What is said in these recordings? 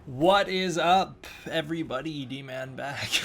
What is up, everybody? D-Man back.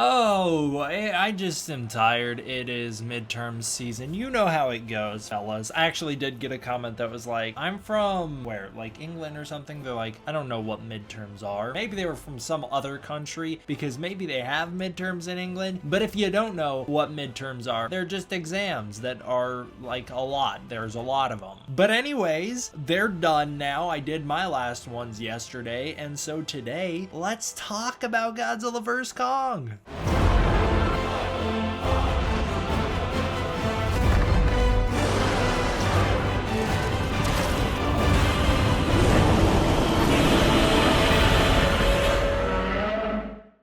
Oh, I just am tired. It is midterm season. You know how it goes, fellas. I actually did get a comment that was like, I'm from where? Like England or something? They're like, I don't know what midterms are. Maybe they were from some other country because maybe they have midterms in England. But if you don't know what midterms are, they're just exams that are like a lot. There's a lot of them. But anyways, they're done now. I did my last ones yesterday. And so today, let's talk about Godzilla vs. Kong.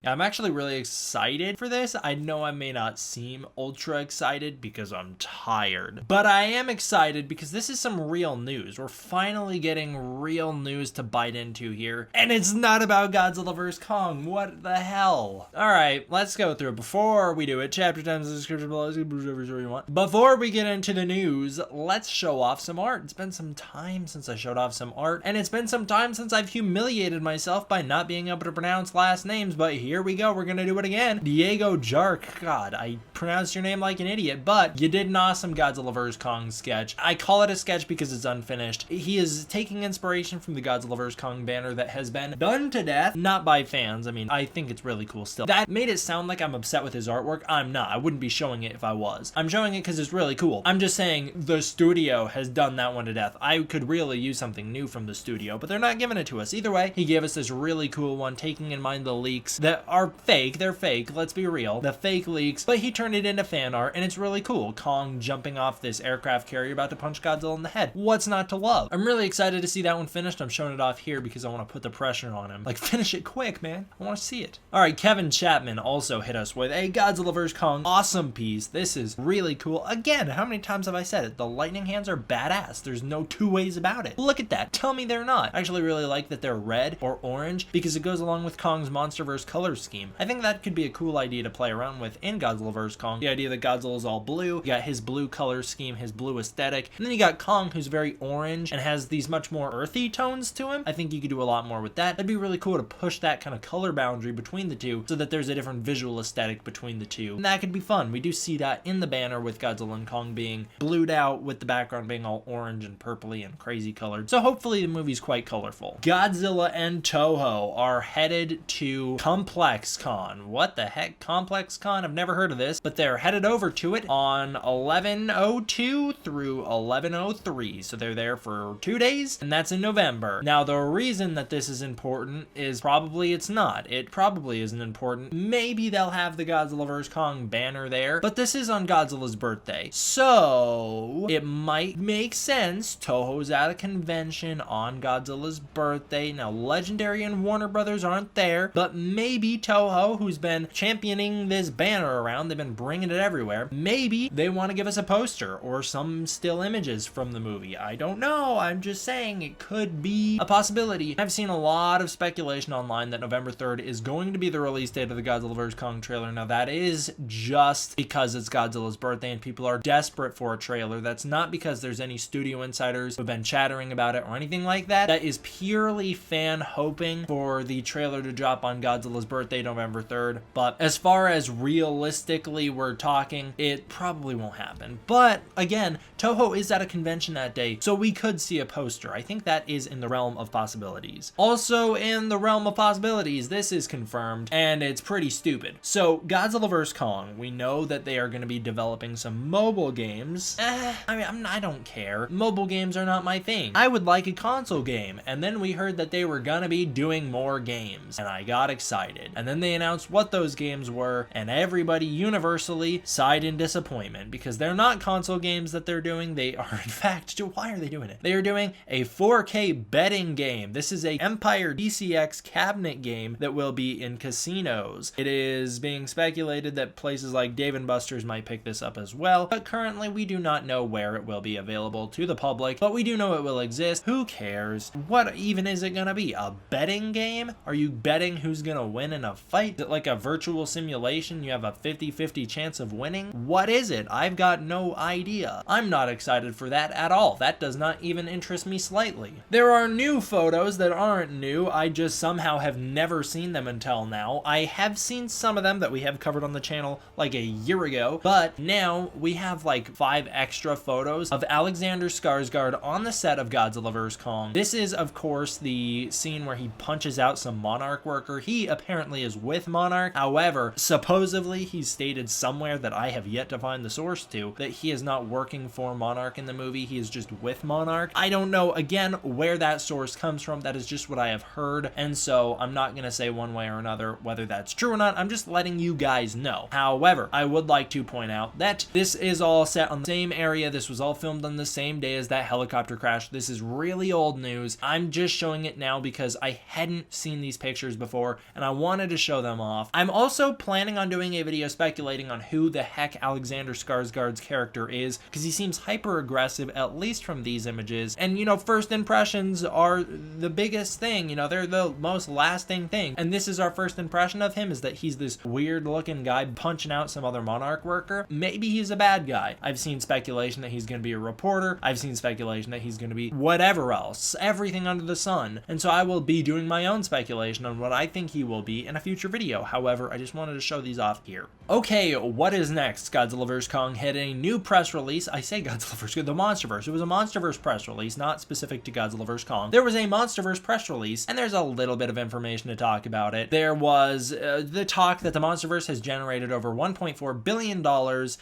I'm actually really excited for this. I know I may not seem ultra excited because I'm tired, but I am excited because this is some real news. We're finally getting real news to bite into here, and it's not about Godzilla vs. Kong. What the hell? All right, let's go through it. Before we do it, chapter 10 is the description below. Whatever you want. Before we get into the news, let's show off some art. It's been some time since I showed off some art, and it's been some time since I've humiliated myself by not being able to pronounce last names, but here we go. We're gonna do it again. Diego Jark. God, I pronounced your name like an idiot, but you did an awesome Godzilla vs. Kong sketch. I call it a sketch because it's unfinished. He is taking inspiration from the Godzilla vs. Kong banner that has been done to death, not by fans. I mean, I think it's really cool still. That made it sound like I'm upset with his artwork. I'm not. I wouldn't be showing it if I was. I'm showing it because it's really cool. I'm just saying the studio has done that one to death. I could really use something new from the studio, but they're not giving it to us. Either way, he gave us this really cool one, taking in mind the leaks that are fake. They're fake, let's be real. The fake leaks, but he turned it into fan art, and it's really cool. Kong jumping off this aircraft carrier about to punch Godzilla in the head. What's not to love? I'm really excited to see that one finished. I'm showing it off here because I want to put the pressure on him. Like, finish it quick, man. I want to see it. All right, Kevin Chapman also hit us with a Godzilla vs. Kong awesome piece. This is really cool. Again, how many times have I said it? The lightning hands are badass. There's no two ways about it. Look at that. Tell me they're not. I actually really like that they're red or orange because it goes along with Kong's MonsterVerse color scheme. I think that could be a cool idea to play around with in Godzilla vs. Kong. The idea that Godzilla is all blue, you got his blue color scheme, his blue aesthetic, and then you got Kong who's very orange and has these much more earthy tones to him. I think you could do a lot more with that. That'd be really cool to push that kind of color boundary between the two so that there's a different visual aesthetic between the two. And that could be fun. We do see that in the banner with Godzilla and Kong being blued out with the background being all orange and purpley and crazy colored. So hopefully the movie's quite colorful. Godzilla and Toho are headed to Complex Con. What the heck? Complex Con? I've never heard of this, but they're headed over to it on 11/02 through 11/03. So they're there for 2 days, and that's in November. Now, the reason that this is important is probably it's not. It probably isn't important. Maybe they'll have the Godzilla vs. Kong banner there, but this is on Godzilla's birthday. So it might make sense. Toho's at a convention on Godzilla's birthday. Now, Legendary and Warner Brothers aren't there, but maybe Toho, who's been championing this banner around, they've been bringing it everywhere, maybe they want to give us a poster or some still images from the movie. I don't know. I'm just saying it could be a possibility. I've seen a lot of speculation online that November 3rd is going to be the release date of the Godzilla vs. Kong trailer. Now, that is just because it's Godzilla's birthday and people are desperate for a trailer. That's not because there's any studio insiders who've been chattering about it or anything like that. That is purely fan hoping for the trailer to drop on Godzilla's birthday, November 3rd. But as far as realistically we're talking, it probably won't happen. But again, Toho is at a convention that day, so we could see a poster. I think that is in the realm of possibilities. Also in the realm of possibilities, this is confirmed, and it's pretty stupid. So Godzilla vs. Kong, we know that they are going to be developing some mobile games. I don't care. Mobile games are not my thing. I would like a console game. And then we heard that they were going to be doing more games, and I got excited. And then they announced what those games were, and everybody universally sighed in disappointment because they're not console games that they're doing. They are, in fact, why are they doing it? They are doing a 4K betting game. This is a Empire DCX cabinet game that will be in casinos. It is being speculated that places like Dave & Buster's might pick this up as well, but currently we do not know where it will be available to the public, but we do know it will exist. Who cares? What even is it gonna be? A betting game? Are you betting who's gonna win in a fight? Is it like a virtual simulation? You have a 50-50 chance of winning? What is it? I've got no idea. I'm not excited for that at all. That does not even interest me slightly. There are new photos that aren't new. I just somehow have never seen them until now. I have seen some of them that we have covered on the channel like a year ago, but now we have like 5 extra photos of Alexander Skarsgård on the set of Godzilla vs. Kong. This is, of course, the scene where he punches out some Monarch worker. He apparently is with Monarch. However, supposedly he's stated somewhere that I have yet to find the source to that he is not working for Monarch in the movie. He is just with Monarch. I don't know, again, where that source comes from. That is just what I have heard, and so I'm not going to say one way or another whether that's true or not. I'm just letting you guys know. However, I would like to point out that this is all set on the same area. This was all filmed on the same day as that helicopter crash. This is really old news. I'm just showing it now because I hadn't seen these pictures before and I wanted to show them off. I'm also planning on doing a video speculating on who the heck Alexander Skarsgård's character is, because he seems hyper aggressive, at least from these images. And you know, first impressions are the biggest thing, you know, they're the most lasting thing. And this is our first impression of him, is that he's this weird looking guy punching out some other Monarch worker. Maybe he's a bad guy. I've seen speculation that he's going to be a reporter. I've seen speculation that he's going to be whatever else, everything under the sun. And so I will be doing my own speculation on what I think he will be in a future video. However, I just wanted to show these off here. Okay, what is next? Godzilla vs. Kong had a new press release. I say Godzilla vs. the MonsterVerse. It was a MonsterVerse press release, not specific to Godzilla vs. Kong. There was a MonsterVerse press release, and there's a little bit of information to talk about it. There was the talk that the MonsterVerse has generated over $1.4 billion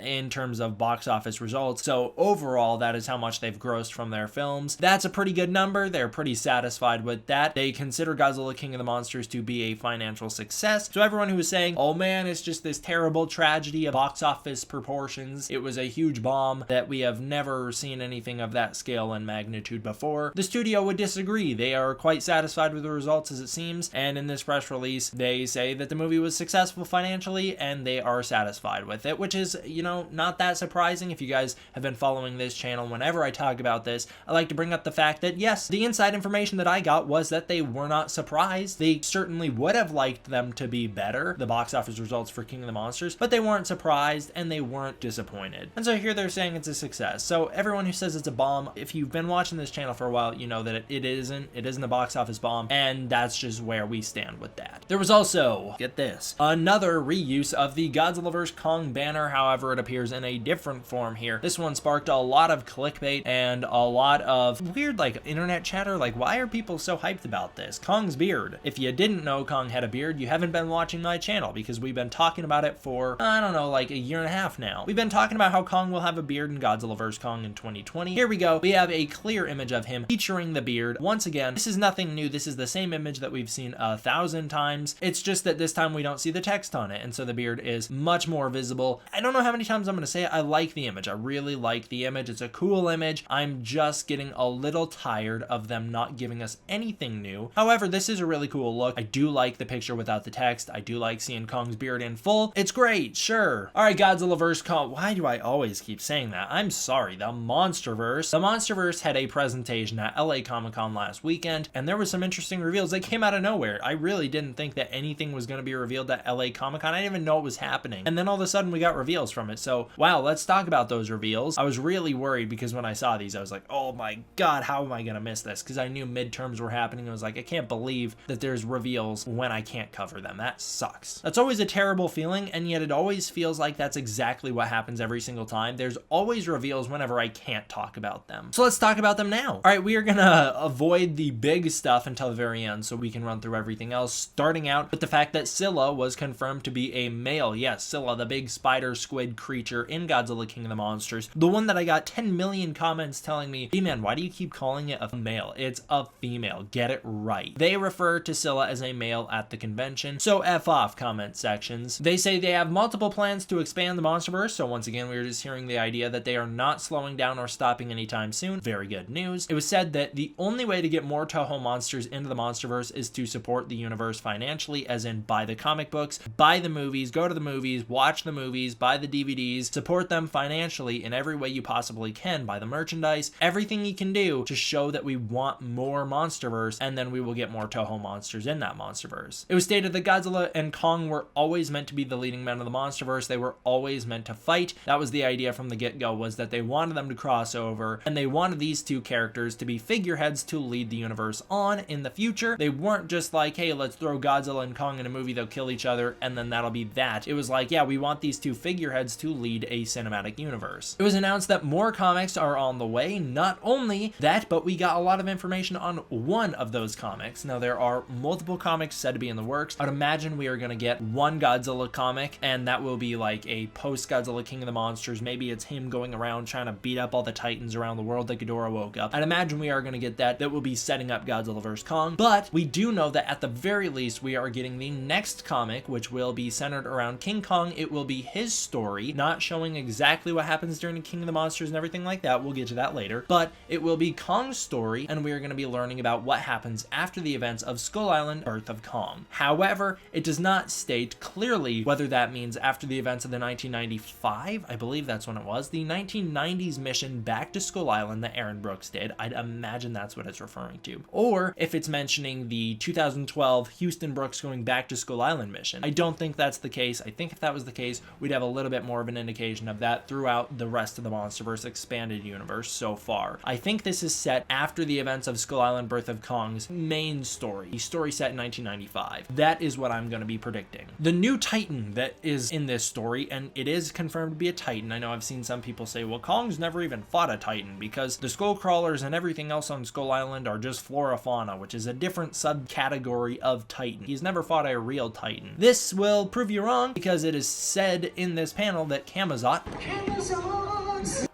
in terms of box office results. So overall, that is how much they've grossed from their films. That's a pretty good number. They're pretty satisfied with that. They consider Godzilla King of the Monsters to be a financial success. So everyone who was saying, oh man, it's just this terrible tragedy of box office proportions, it was a huge bomb, that we have never seen anything of that scale and magnitude before, the studio would disagree. They are quite satisfied with the results, as it seems, and in this press release they say that the movie was successful financially and they are satisfied with it, which is, you know, not that surprising. If you guys have been following this channel, whenever I talk about this, I like to bring up the fact that yes, the inside information that I got was that they were not surprised. They certainly would have liked them to be better, the box office results for King of the Monsters, but they weren't surprised and they weren't disappointed. And so here they're saying it's a success. So everyone who says it's a bomb, if you've been watching this channel for a while, you know that it isn't a box office bomb, and that's just where we stand with that. There was also, get this, another reuse of the Godzilla vs. Kong banner. However, it appears in a different form here. This one sparked a lot of clickbait and a lot of weird like internet chatter, like why are people so hyped about this? Kong's beard. If you didn't know Kong had a beard, you haven't been watching my channel, because we've been talking about it for, I don't know, like a year and a half now. We've been talking about how Kong will have a beard in Godzilla vs. Kong in 2020. Here we go. We have a clear image of him featuring the beard. Once again, this is nothing new. This is the same image that we've seen 1,000 times. It's just that this time we don't see the text on it, and so the beard is much more visible. I don't know how many times I'm going to say it. I like the image. I really like the image. It's a cool image. I'm just getting a little tired of them not giving us anything new. However, this is a really cool look. I do like the picture without the text. I do like seeing Kong's beard in full. It's great, sure. All right, Godzilla vs. Kong. Why do I always keep saying that? I'm sorry. The MonsterVerse. The MonsterVerse had a presentation at LA Comic-Con last weekend, and there was some interesting reveals that came out of nowhere. I really didn't think that anything was going to be revealed at LA Comic-Con. I didn't even know it was happening. And then all of a sudden we got reveals from it. So, wow, let's talk about those reveals. I was really worried because when I saw these, I was like, oh my God, how am I going to miss this? Because I knew midterms were happening. I was like, I can't believe that there's reveals when I can't cover them. That sucks. That's always a terrible feeling, and yet it always feels like that's exactly what happens every single time. There's always reveals whenever I can't talk about them. So let's talk about them now. All right, we are gonna avoid the big stuff until the very end so we can run through everything else, starting out with the fact that Scylla was confirmed to be a male. Yes, Scylla, the big spider squid creature in Godzilla King of the Monsters. The one that I got 10 million comments telling me, hey man, why do you keep calling it a male? It's a female. Get it right. They refer to Scylla as a male at the convention, so F off, comment sections. They say they have multiple plans to expand the MonsterVerse, so once again, we were just hearing the idea that they are not slowing down or stopping anytime soon. Very good news. It was said that the only way to get more Toho monsters into the MonsterVerse is to support the universe financially, as in buy the comic books, buy the movies, go to the movies, watch the movies, buy the DVDs, support them financially in every way you possibly can, buy the merchandise, everything you can do to show that we want more MonsterVerse, and then we will get more Toho monsters in that MonsterVerse. It was was stated that Godzilla and Kong were always meant to be the leading men of the MonsterVerse. They were always meant to fight. That was the idea from the get-go, was that they wanted them to cross over, and they wanted these two characters to be figureheads to lead the universe on in the future. They weren't just like, hey, let's throw Godzilla and Kong in a movie, they'll kill each other, and then that'll be that. It was like, yeah, we want these two figureheads to lead a cinematic universe. It was announced that more comics are on the way. Not only that, but we got a lot of information on one of those comics. Now, there are multiple comics said to be in the works. I'd imagine we are going to get one Godzilla comic, and that will be like a post-Godzilla King of the Monsters. Maybe it's him going around trying to beat up all the Titans around the world that Ghidorah woke up. I'd imagine we are going to get that. That will be setting up Godzilla vs. Kong. But we do know that at the very least, we are getting the next comic, which will be centered around King Kong. It will be his story, not showing exactly what happens during the King of the Monsters and everything like that. We'll get to that later. But it will be Kong's story, and we are going to be learning about what happens after the events of Skull Island, Birth of Kong. However, it does not state clearly whether that means after the events of the 1995, I believe that's when it was, the 1990s mission back to Skull Island that Aaron Brooks did. I'd imagine that's what it's referring to. Or if it's mentioning the 2012 Houston Brooks going back to Skull Island mission. I don't think that's the case. I think if that was the case, we'd have a little bit more of an indication of that throughout the rest of the MonsterVerse expanded universe so far. I think this is set after the events of Skull Island, Birth of Kong's main story, the story set in 1995. That is what I'm going to be predicting. The new Titan that is in this story, and it is confirmed to be a Titan. I know I've seen some people say, well, Kong's never even fought a Titan because the skull crawlers and everything else on Skull Island are just flora fauna, which is a different subcategory of Titan. He's never fought a real Titan. This will prove you wrong because it is said in this panel that Kamazotz,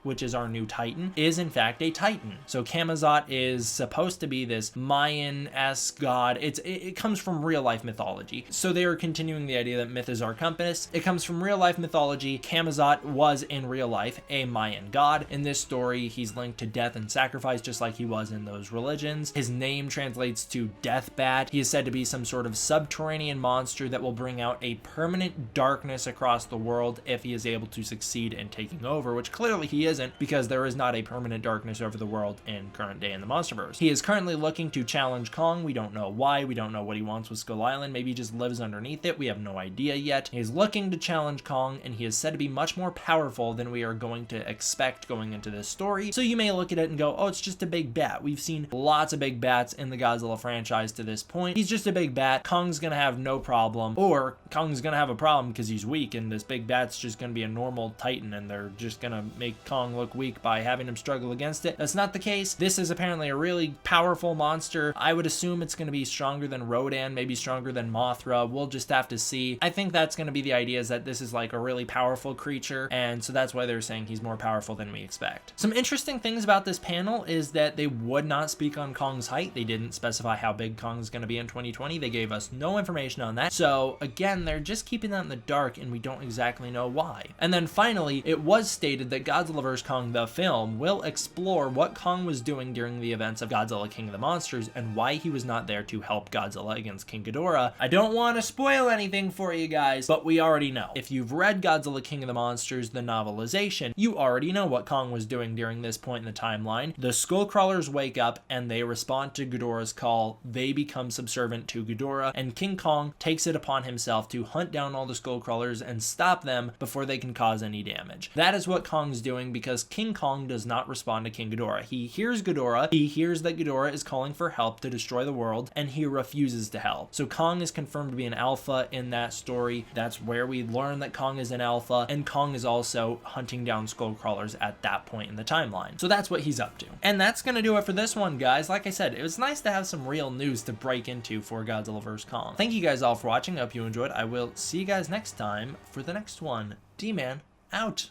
which is our new Titan, is in fact a Titan. So Kamazotz is supposed to be this Mayan-esque god. It comes from real life mythology. So they are continuing the idea that myth is our compass. It comes from real life mythology. Kamazotz was in real life a Mayan god. In this story, he's linked to death and sacrifice just like he was in those religions. His name translates to Death Bat. He is said to be some sort of subterranean monster that will bring out a permanent darkness across the world if he is able to succeed in taking over, which clearly he isn't, because there is not a permanent darkness over the world in current day in the MonsterVerse. He is currently looking to challenge Kong. We don't know why. We don't know what he wants with Skull Island. Maybe he just lives underneath it. We have no idea yet. He is looking to challenge Kong, and he is said to be much more powerful than we are going to expect going into this story. So you may look at it and go, oh, it's just a big bat. We've seen lots of big bats in the Godzilla franchise to this point. He's just a big bat. Kong's gonna have no problem, or Kong's gonna have a problem because he's weak, and this big bat's just gonna be a normal Titan, and they're just gonna make Kong look weak by having him struggle against it. That's not the case. This is apparently a really powerful monster. I would assume it's going to be stronger than Rodan, maybe stronger than Mothra. We'll just have to see. I think that's going to be the idea, is that this is like a really powerful creature, and so that's why they're saying he's more powerful than we expect. Some interesting things about this panel is that they would not speak on Kong's height. They didn't specify how big Kong's going to be in 2020. They gave us no information on that. So again, they're just keeping that in the dark, and we don't exactly know why. And then finally, it was stated that Godzilla vs. Kong, the film, will explore what Kong was doing during the events of Godzilla King of the Monsters and why he was not there to help Godzilla against King Ghidorah. I don't want to spoil anything for you guys, but we already know. If you've read Godzilla King of the Monsters, the novelization, you already know what Kong was doing during this point in the timeline. The Skullcrawlers wake up and they respond to Ghidorah's call. They become subservient to Ghidorah, and King Kong takes it upon himself to hunt down all the Skullcrawlers and stop them before they can cause any damage. That is what Kong's doing, because King Kong does not respond to King Ghidorah. He hears Ghidorah, he hears that Ghidorah is calling for help to destroy the world, and he refuses to help. So Kong is confirmed to be an alpha in that story. That's where we learn that Kong is an alpha, and Kong is also hunting down Skullcrawlers at that point in the timeline. So that's what he's up to. And that's gonna do it for this one, guys. Like I said, it was nice to have some real news to break into for Godzilla vs. Kong. Thank you guys all for watching. I hope you enjoyed. I will see you guys next time for the next one. D-Man, out.